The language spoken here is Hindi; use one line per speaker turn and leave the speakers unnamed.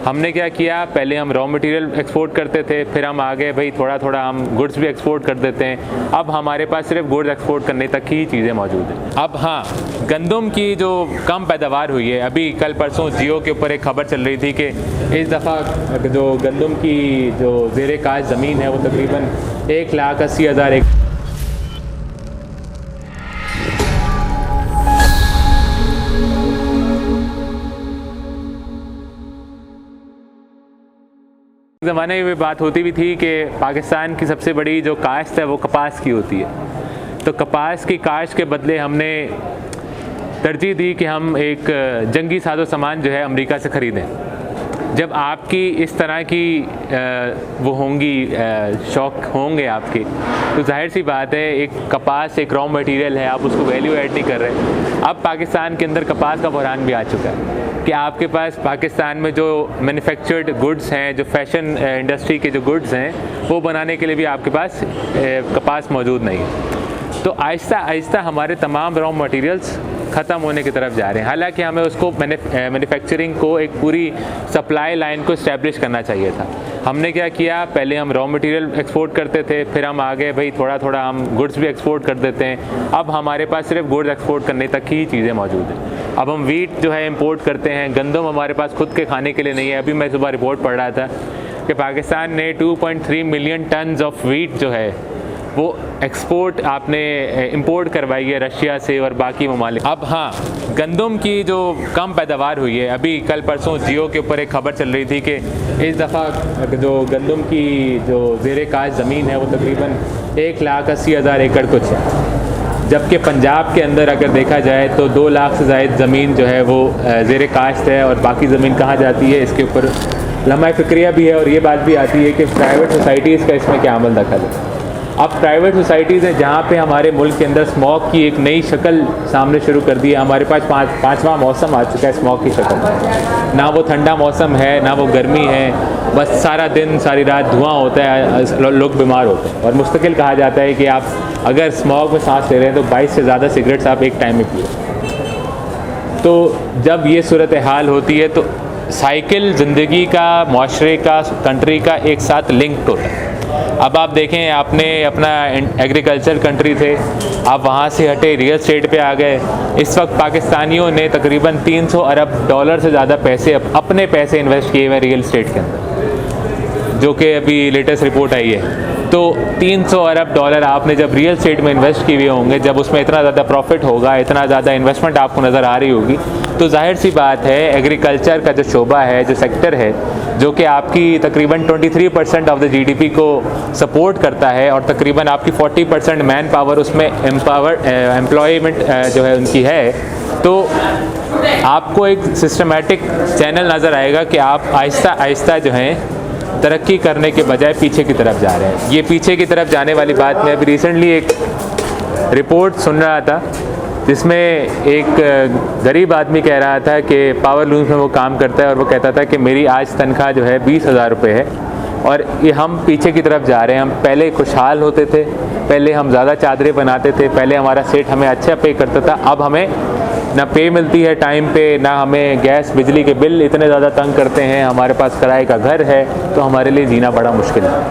हमने क्या किया, पहले हम रॉ मटेरियल एक्सपोर्ट करते थे, फिर हम आगे भाई थोड़ा थोड़ा हम गुड्स भी एक्सपोर्ट कर देते हैं। अब हमारे पास सिर्फ गुड्स एक्सपोर्ट करने तक की ही चीज़ें मौजूद हैं। अब हाँ, गंदम की जो कम पैदावार हुई है, अभी कल परसों जियो के ऊपर एक खबर चल रही थी कि इस दफ़ा जो गंदम की जो ज़ेरे काश ज़मीन है वो तकरीबन 1,80,000 एकड़ ज़माने में बात होती भी थी कि पाकिस्तान की सबसे बड़ी जो काश्त है वो कपास की होती है। तो कपास की काश्त के बदले हमने तरजीह दी कि हम एक जंगी साजो सामान जो है अमेरिका से ख़रीदें। जब आपकी इस तरह की वो होंगी शौक़ होंगे आपके, तो जाहिर सी बात है एक कपास एक रॉ मटेरियल है, आप उसको वैल्यू ऐड नहीं कर रहे। अब पाकिस्तान के अंदर कपास का बहरान भी आ चुका है कि आपके पास पाकिस्तान में जो मैन्युफैक्चर्ड गुड्स हैं, जो फैशन इंडस्ट्री के जो गुड्स हैं, वो बनाने के लिए भी आपके पास कपास मौजूद नहीं है। तो आहिस्ता आहिस्ता हमारे तमाम रॉ मटेरियल्स ख़त्म होने की तरफ जा रहे हैं। हालांकि हमें उसको मैन्युफैक्चरिंग को एक पूरी सप्लाई लाइन को इस्टेब्लिश करना चाहिए था। हमने क्या किया, पहले हम रॉ मटेरियल एक्सपोर्ट करते थे, फिर हम आगे भाई थोड़ा थोड़ा हम गुड्स भी एक्सपोर्ट कर देते हैं। अब हमारे पास सिर्फ गुड्स एक्सपोर्ट करने तक की ही चीज़ें मौजूद हैं। अब हम वीट जो है इंपोर्ट करते हैं, गंदम हमारे पास खुद के खाने के लिए नहीं है। अभी मैं सुबह रिपोर्ट पढ़ रहा था कि पाकिस्तान ने 2.3 मिलियन टन्स ऑफ वीट जो है वो एक्सपोर्ट आपने इंपोर्ट करवाई है रशिया से और बाकी ममालिक। अब हाँ, गंदम की जो कम पैदावार हुई है, अभी कल परसों जियो के ऊपर एक खबर चल रही थी कि इस दफ़ा जो गंदम की जो ज़ेरे काश ज़मीन है वो तकरीबन 1,80,000 एकड़ कुछ है। जबकि पंजाब के अंदर अगर देखा जाए तो 2 लाख से ज़ायद ज़मीन जो है वो ज़ेरे काश्त है। और बाकी ज़मीन कहाँ जाती है, इसके ऊपर लम्हा फ़िक्रिया भी है। और ये बात भी आती है कि प्राइवेट सोसाइटीज़ का इसमें क्या अमल दखल है। अब प्राइवेट सोसाइटीज़ हैं जहाँ पे हमारे मुल्क के अंदर स्मॉग की एक नई शक्ल सामने शुरू कर दी है। हमारे पास पाँचवा मौसम आ चुका है स्मॉग की शक्ल। ना वो ठंडा मौसम है, ना वो गर्मी है, बस सारा दिन सारी रात धुआं होता है, लोग बीमार होते हैं। और मुस्तकिल कहा जाता है कि आप अगर स्मॉग में सांस ले रहे हैं तो 22 से ज़्यादा सिगरेट्स आप एक टाइम में पिए। तो जब ये सूरत हाल होती है तो साइकिल ज़िंदगी का, माशरे का, कंट्री का एक साथ लिंक्ड होता है। अब आप देखें, आपने अपना एग्रीकल्चर कंट्री थे, आप वहाँ से हटे रियल स्टेट पे आ गए। इस वक्त पाकिस्तानियों ने तकरीबन 300 अरब डॉलर से ज़्यादा पैसे अपने पैसे इन्वेस्ट किए हुए रियल स्टेट के अंदर, जो कि अभी लेटेस्ट रिपोर्ट आई है। तो 300 अरब डॉलर आपने जब रियल स्टेट में इन्वेस्ट किए हुए होंगे, जब उसमें इतना ज़्यादा प्रॉफिट होगा, इतना ज़्यादा इन्वेस्टमेंट आपको नज़र आ रही होगी, तो जाहिर सी बात है एग्रीकल्चर का जो शोबा है, जो सेक्टर है, जो कि आपकी तकरीबन 23% ऑफ द जीडीपी को सपोर्ट करता है और तकरीबन आपकी 40% मैन पावर उसमें एम्प्लॉयमेंट जो है उनकी है, तो आपको एक सिस्टमेटिक चैनल नज़र आएगा कि आप आहिस्ता आहिस्ता जो है तरक्की करने के बजाय पीछे की तरफ जा रहे हैं। ये पीछे की तरफ जाने वाली बात मैं अभी रिसेंटली एक रिपोर्ट सुन रहा था जिसमें एक गरीब आदमी कह रहा था कि पावर लूम्स में वो काम करता है और वो कहता था कि मेरी आज तनख्वाह जो है 20,000 रुपये है। और ये हम पीछे की तरफ जा रहे हैं। हम पहले खुशहाल होते थे, पहले हम ज़्यादा चादरें बनाते थे, पहले हमारा सेठ हमें अच्छा पे करता था। अब हमें ना पे मिलती है टाइम पे, ना हमें गैस बिजली के बिल इतने ज़्यादा तंग करते हैं, हमारे पास किराए का घर है, तो हमारे लिए जीना बड़ा मुश्किल है।